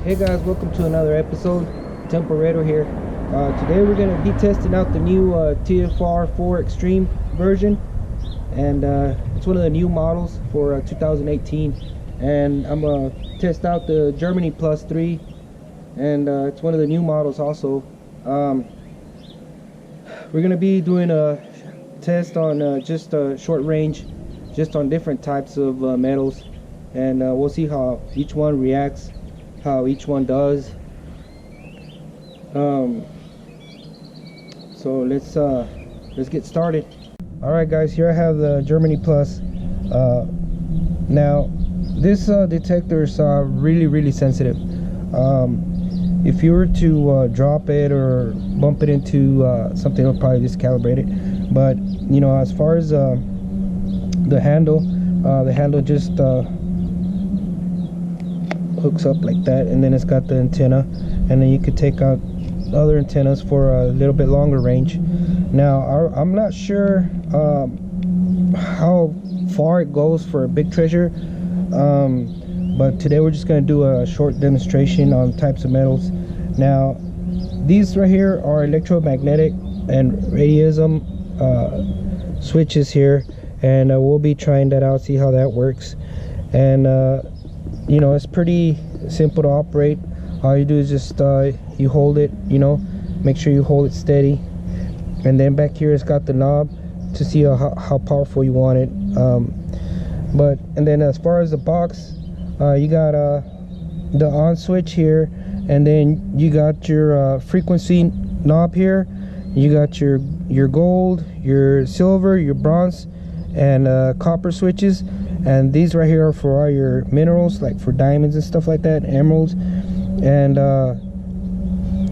Hey guys, welcome to another episode. Temporator here. Today we're going to be testing out the new TFR 4 Extreme version, and it's one of the new models for 2018. And I'm going to test out the Germany Plus 3, and it's one of the new models also. We're going to be doing a test on just short range, just on different types of metals, and we'll see how each one reacts, how each one does. So let's get started. All right guys, here I have the Germany Plus. Now this detector is really sensitive. If you were to drop it or bump it into something, it'll probably discalibrate it. But you know, as far as the handle just hooks up like that, and then it's got the antenna, and then you could take out other antennas for a little bit longer range. Now I'm not sure how far it goes for a big treasure, but today we're just going to do a short demonstration on types of metals. Now these right here are electromagnetic and radiism switches here, and we'll be trying that out, see how that works. And you know, it's pretty simple to operate. All you do is just you hold it, you know, make sure you hold it steady, and then back here it's got the knob to see how powerful you want it. And then as far as the box, you got the on switch here, and then you got your frequency knob here. You got your gold, your silver, your bronze, and copper switches. And these right here are for all your minerals, like for diamonds and stuff like that, emeralds. And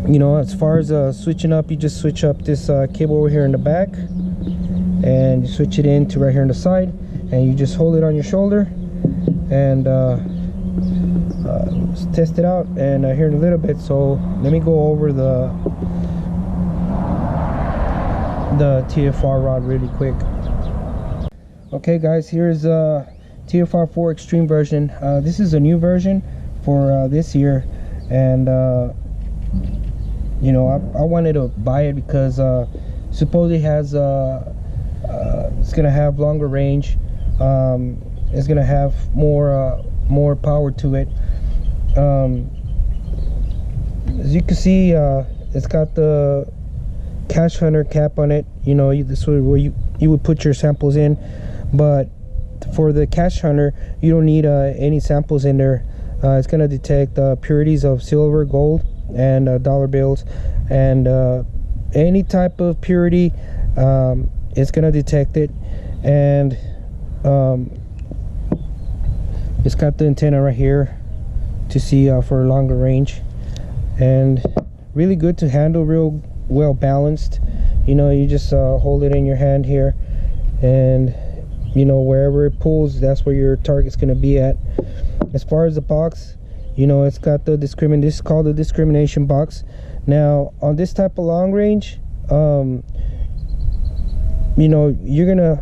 you know, as far as switching up, you just switch up this cable over here in the back, and you switch it in to right here on the side, and you just hold it on your shoulder. And let's test it out and here in a little bit. So let me go over the TFR rod really quick. Okay guys, here's TFR 4 Extreme version. This is a new version for this year, and you know, I wanted to buy it because supposedly has it's gonna have longer range, it's gonna have more power to it. As you can see, it's got the cash hunter cap on it. You know, this is where you would put your samples in, but for the cash hunter you don't need any samples in there. It's going to detect purities of silver, gold, and dollar bills, and any type of purity, it's going to detect it. And it's got the antenna right here to see for a longer range, and really good to handle, real well balanced. You know, you just hold it in your hand here, and you know, wherever it pulls, that's where your target's going to be at. As far as the box, you know, it's got the this is called the discrimination box. Now on this type of long range, you know, you're gonna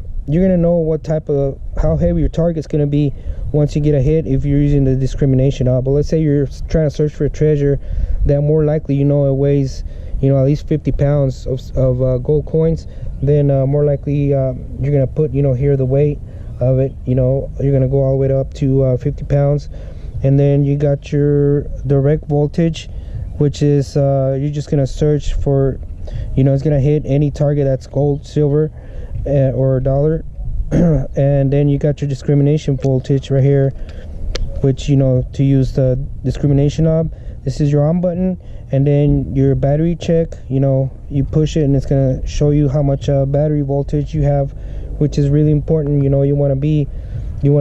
know what type of, how heavy your target's going to be once you get a hit if you're using the discrimination knob. But let's say you're trying to search for a treasure that more likely, you know, it weighs, you know, at least 50 pounds of gold coins, then more likely you're gonna put, you know, here the weight of it. You know, you're gonna go all the way up to 50 pounds. And then you got your direct voltage, which is you're just gonna search for, you know, it's gonna hit any target that's gold, silver, or dollar. And then you got your discrimination voltage right here, which, you know, to use the discrimination knob, this is your on button. And then your battery check, you know, you push it and it's gonna show you how much battery voltage you have, which is really important. You know, you want to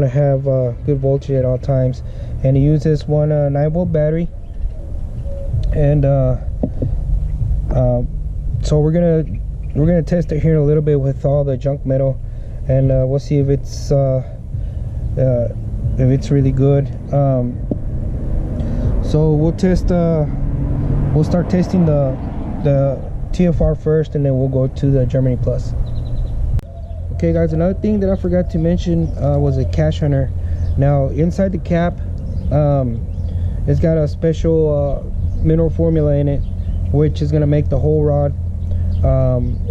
have good voltage at all times. And it uses one 9-volt battery. And so we're gonna test it here in a little bit with all the junk metal, and we'll see if it's really good. So we'll test. We'll start testing the TFR first, and then we'll go to the Germany Plus. Okay guys, another thing that I forgot to mention was a cash hunter. Now inside the cap, It's got a special mineral formula in it, which is going to make the whole rod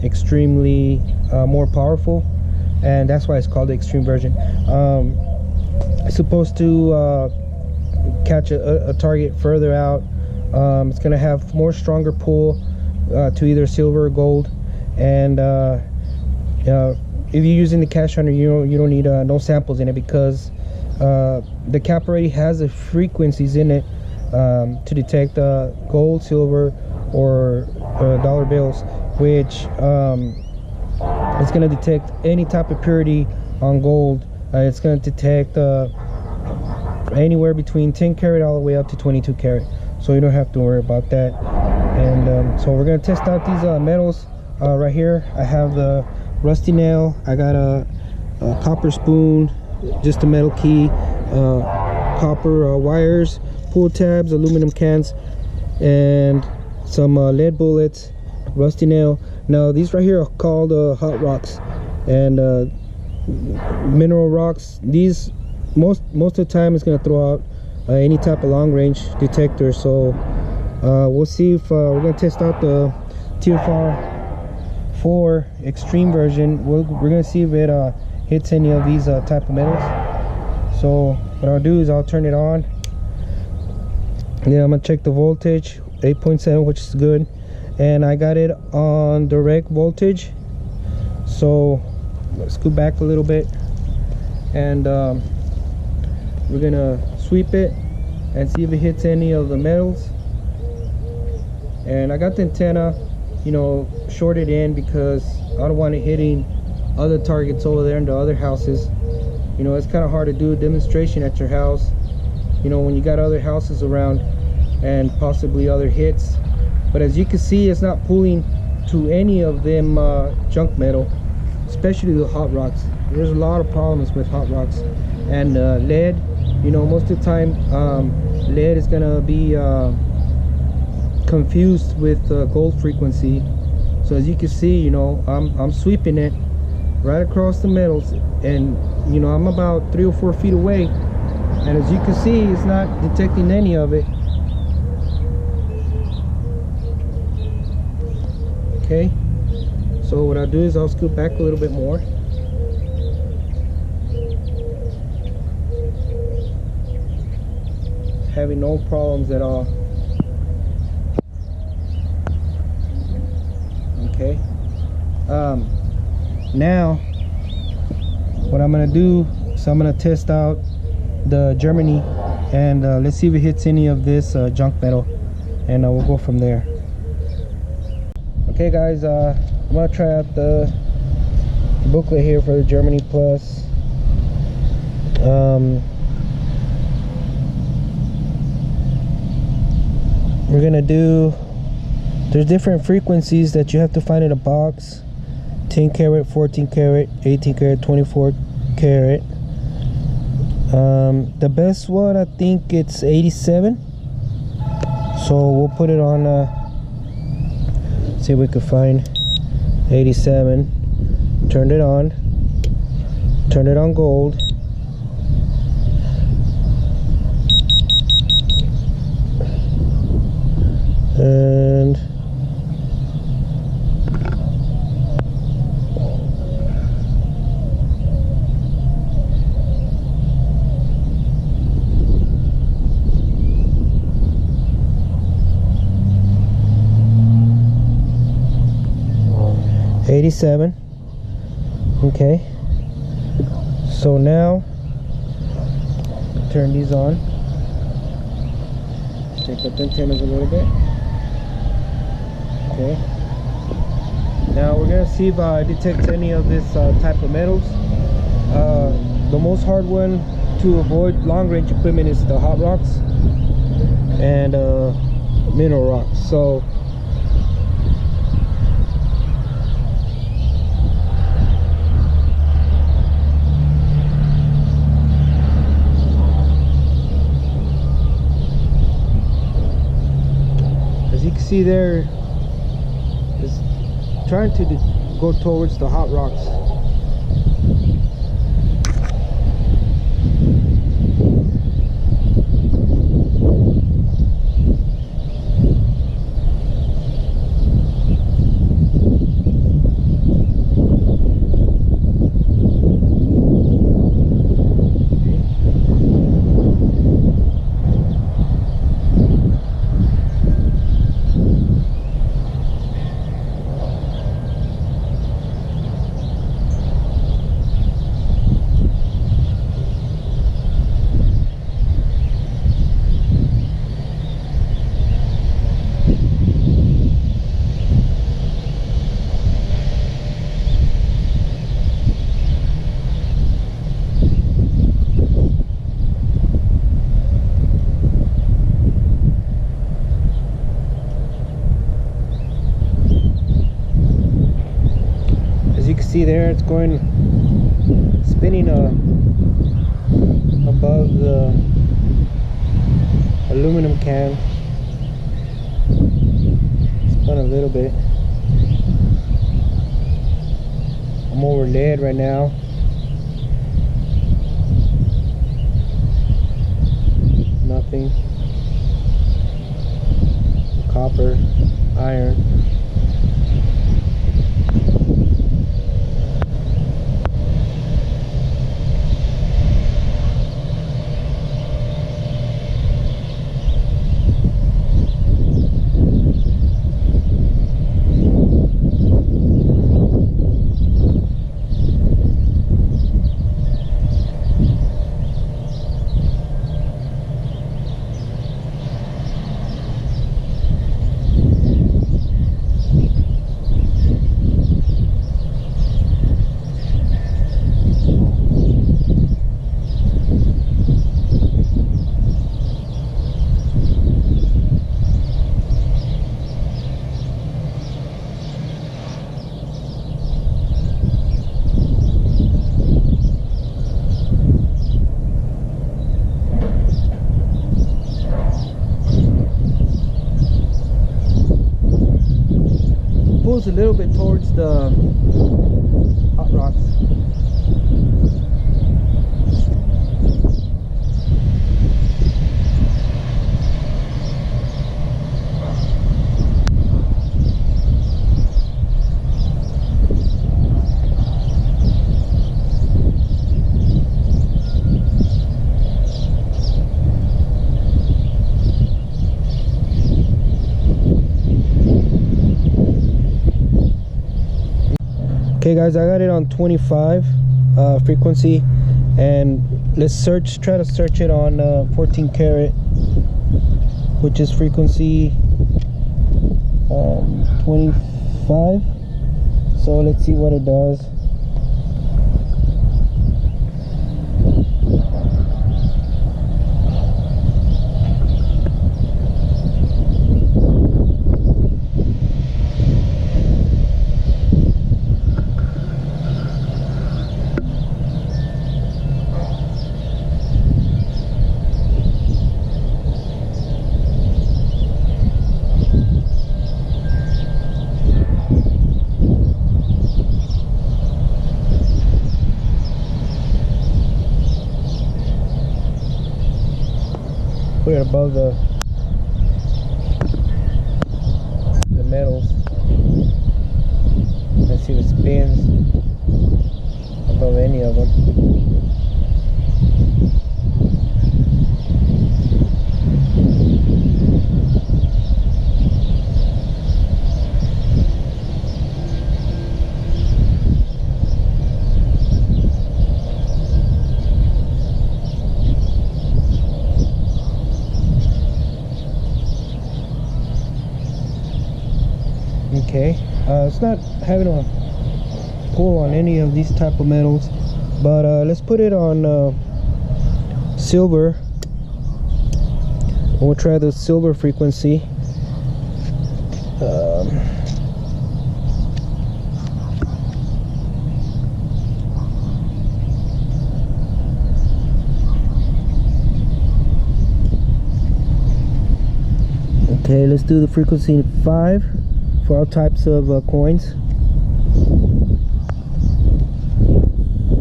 extremely more powerful, and that's why it's called the extreme version. It's supposed to catch a target further out. It's going to have more stronger pull to either silver or gold, and if you're using the cast hunter, you don't need no samples in it, because the cap already has the frequencies in it to detect gold, silver, or dollar bills, which it's going to detect any type of purity on gold. It's going to detect anywhere between 10 karat all the way up to 22 karat, so you don't have to worry about that. And so we're going to test out these metals. Right here I have the rusty nail, I got a copper spoon, just a metal key, copper wires, pull tabs, aluminum cans, and some lead bullets, rusty nail. Now these right here are called hot rocks, and mineral rocks. These most of the time is going to throw out any type of long range detector. So we'll see if we're going to test out the TFR 4 extreme version. We're going to see if it hits any of these type of metals. So what I'll do is I'll turn it on, and then I'm going to check the voltage, 8.7, which is good, and I got it on direct voltage. So let's go back a little bit, and we're gonna sweep it and see if it hits any of the metals. And I got the antenna, you know, shorted in, because I don't want it hitting other targets over there in the other houses. You know, it's kind of hard to do a demonstration at your house, you know, when you got other houses around and possibly other hits. But as you can see, it's not pulling to any of them junk metal, especially the hot rocks. There's a lot of problems with hot rocks. And lead, you know, most of the time lead is gonna be confused with gold frequency. So as you can see, you know, I'm sweeping it right across the metals, and you know, I'm about 3 or 4 feet away, and as you can see, it's not detecting any of it. Okay, so what I'll do is I'll scoot back a little bit more. Having no problems at all. Okay, now what I'm gonna do is I'm gonna test out the Germany, and let's see if it hits any of this junk metal, and we'll go from there. Okay guys, I'm gonna try out the booklet here for the Germany Plus. We're gonna do, there's different frequencies that you have to find in a box: 10 karat, 14 karat, 18 karat, 24 karat. The best one, I think it's 87, so we'll put it on see if we could find 87. Turn it on gold, and $87. Okay, so now turn these on, take up the antennas a little bit. Okay, now we're gonna see if it detects any of this type of metals. The most hard one to avoid long range equipment is the hot rocks and mineral rocks. So as you can see there, it's trying to go towards the hot rocks. there, it's going spinning above the aluminum can. Spun a little bit. I'm over lead right now. Nothing. Copper, iron. Pulls a little bit towards the hot rocks. Okay guys, I got it on 25 frequency, and let's try to search it on 14 karat, which is frequency 25. So let's see what it does. Put it above the metals. Let's see if it spins above any of them. Okay, it's not having a pull on any of these type of metals, but let's put it on silver, and we'll try the silver frequency. Okay, let's do the frequency 5 for all types of coins.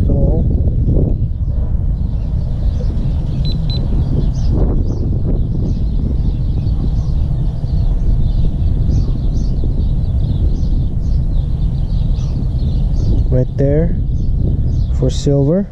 So right there for silver.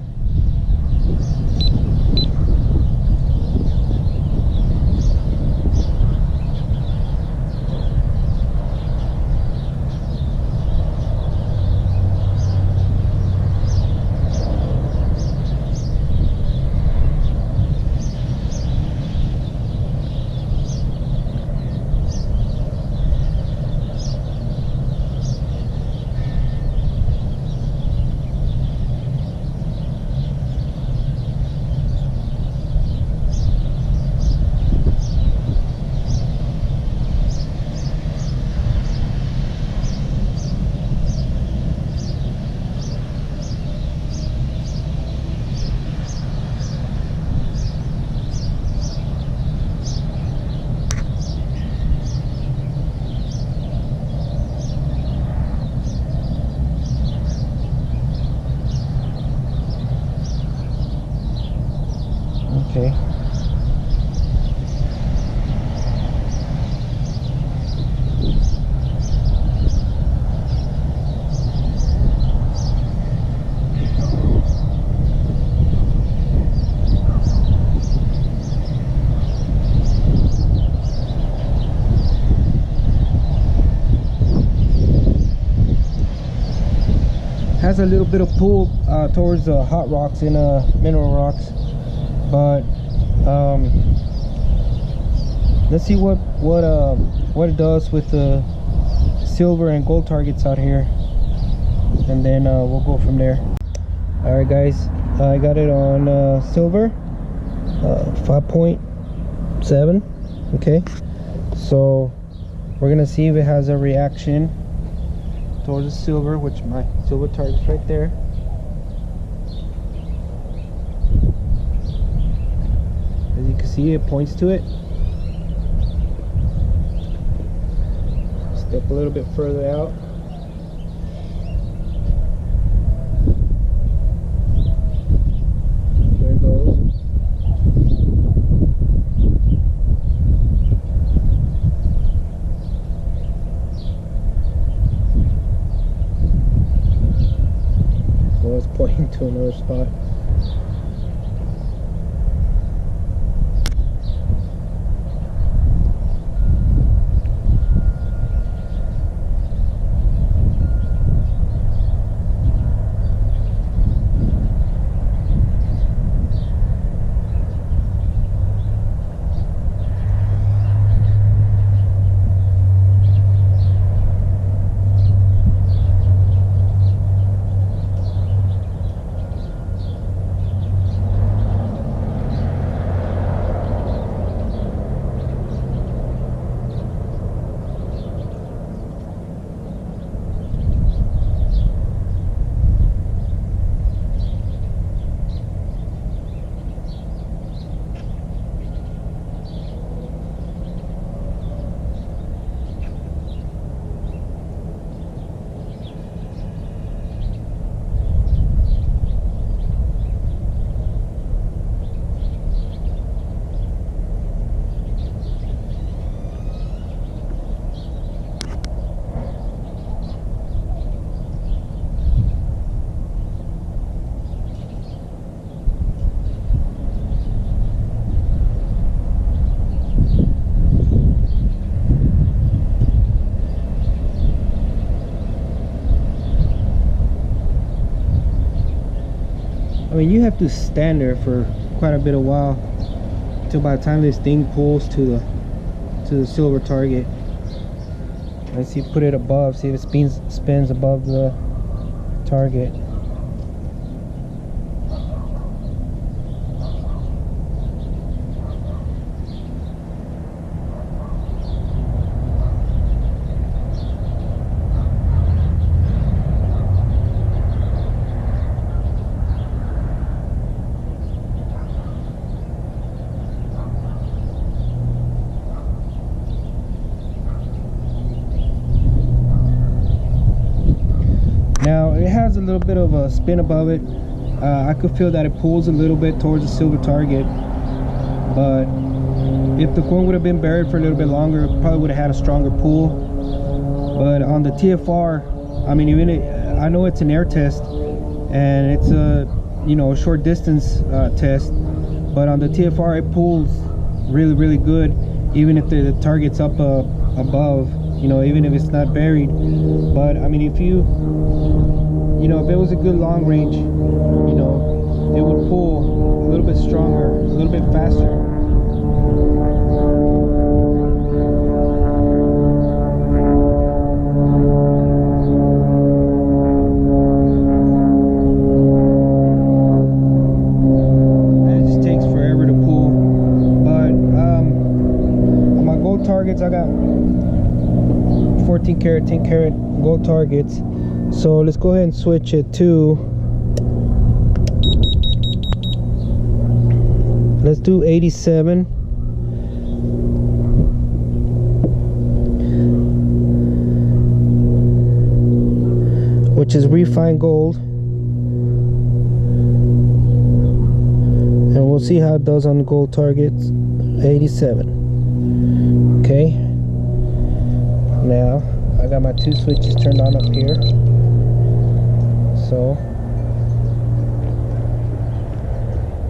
Okay. Has a little bit of pull towards the hot rocks and mineral rocks, but let's see what it does with the silver and gold targets out here, and then we'll go from there. All right, guys, I got it on silver, 5.7. Okay, so we're gonna see if it has a reaction towards the silver, which my silver target's right there. As you can see, it points to it. Step a little bit further out. There it goes. So it's pointing to another spot. I mean, you have to stand there for quite a bit of while until by the time this thing pulls to the silver target. Let's see, put it above, see if it spins above the target. Now it has a little bit of a spin above it. I could feel that it pulls a little bit towards the silver target, but if the coin would have been buried for a little bit longer, it probably would have had a stronger pull. But on the TFR, I mean, I know it's an air test and it's a a short distance test, but on the TFR it pulls really good, even if the target's up above, even if it's not buried. But I mean, if if it was a good long range, it would pull a little bit stronger, a little bit faster. And it just takes forever to pull. But on my gold targets, I got 14 karat, 10 karat gold targets. So let's go ahead and switch it to, let's do 87. Which is refined gold. And we'll we'll see how it does on the gold targets. 87. Okay, now I got my 2 switches turned on up here, so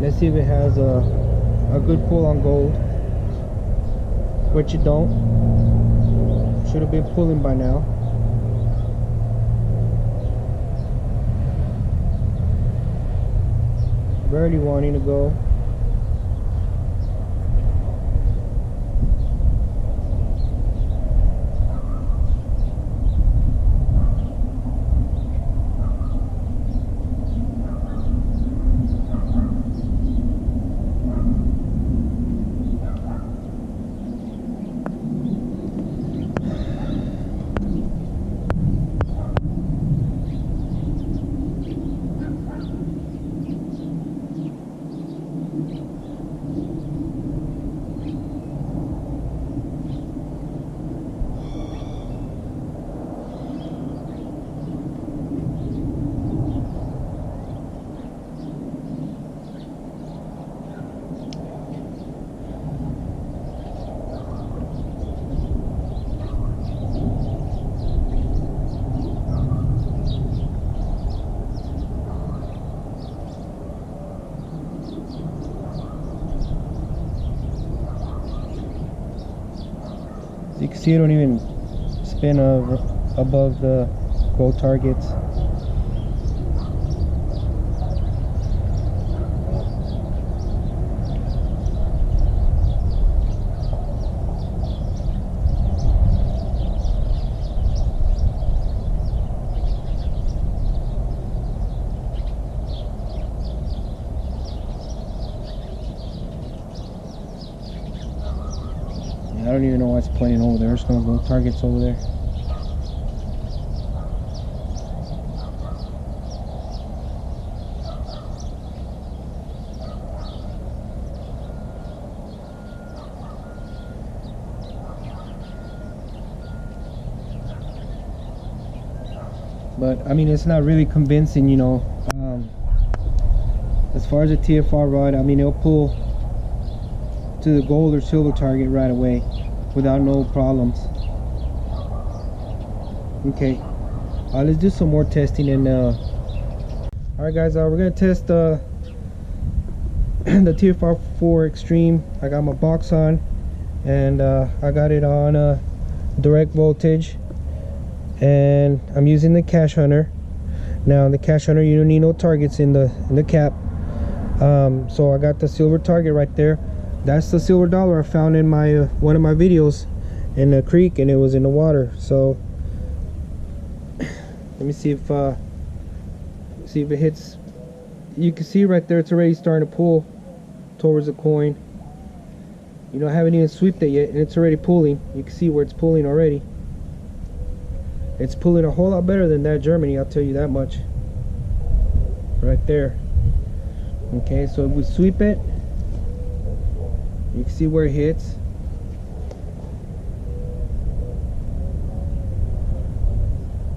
let's see if it has a good pull on gold, which it don't. Should have been pulling by now. Barely wanting to go. You can see it don't even spin above the gold targets. I don't even know why it's pointing over there. There's no gold targets over there. But I mean, it's not really convincing, you know. As far as a TFR rod, I mean, it'll pull to the gold or silver target right away without no problems. Okay, let's do some more testing. And alright guys, we're gonna test the TFR 4 Extreme. I got my box on, and I got it on direct voltage, and I'm using the cash hunter. Now in the cash hunter, you don't need no targets in the cap. So I got the silver target right there. That's the silver dollar I found in my one of my videos in the creek, and it was in the water. So let me see if it hits. You can see right there, it's already starting to pull towards the coin. You know, I haven't even swept it yet, and it's already pulling. You can see where it's pulling already. It's pulling a whole lot better than that Germany, I'll tell you that much. Right there. Okay, so if we sweep it, you can see where it hits.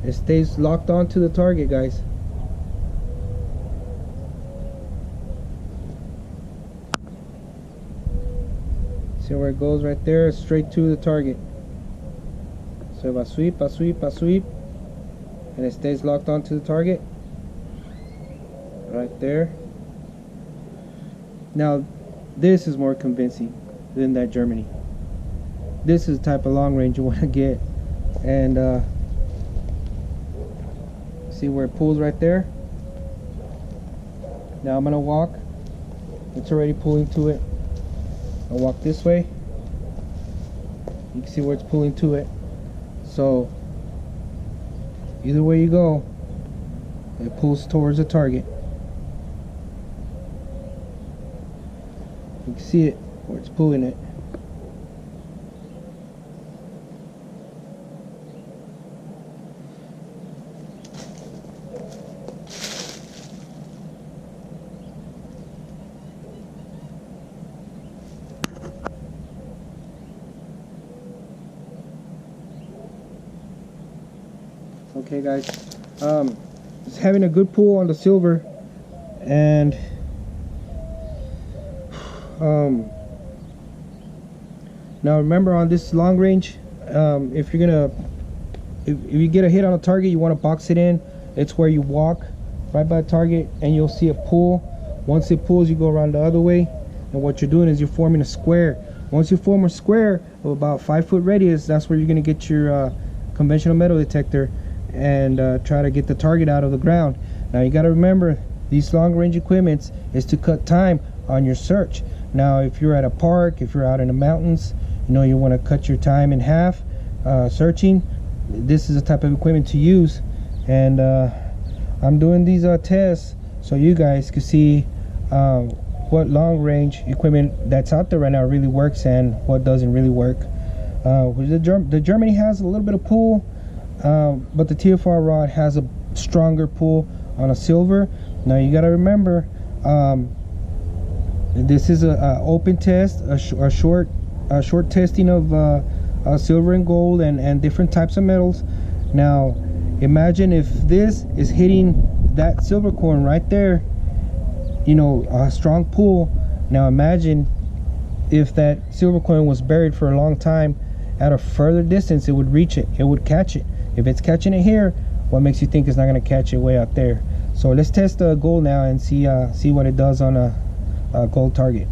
It stays locked onto the target, guys. See where it goes right there, straight to the target. So if I sweep, and it stays locked onto the target. Right there. Now, this is more convincing than that Germany. This is the type of long range you want to get. And see where it pulls right there. Now I'm gonna walk. It's already pulling to it. I'll walk this way. You can see where it's pulling to it. So either way you go, it pulls towards the target. You can see it where it's pulling it. Okay guys, it's having a good pull on the silver, and Now remember, on this long range, if you get a hit on a target, you want to box it in. It's where you walk right by the target and you'll see it pull. Once it pulls, you go around the other way, and what you're doing is you're forming a square. Once you form a square of about 5 foot radius, that's where you're going to get your conventional metal detector and try to get the target out of the ground. Now you got to remember, these long range equipments is to cut time on your search. Now if you're at a park, if you're out in the mountains, you know, you want to cut your time in half searching. This is the type of equipment to use. And I'm doing these tests so you guys can see what long range equipment that's out there right now really works and what doesn't really work. The Germany has a little bit of pull, but the TFR rod has a stronger pull on a silver. Now you got to remember, this is a open test, a short testing of silver and gold and different types of metals. Now imagine if this is hitting that silver coin right there, you know, a strong pull. Now imagine if that silver coin was buried for a long time at a further distance, it would reach it, it would catch it. If it's catching it here, what makes you think it's not going to catch it way out there? So let's test the gold now and see what it does on a gold target.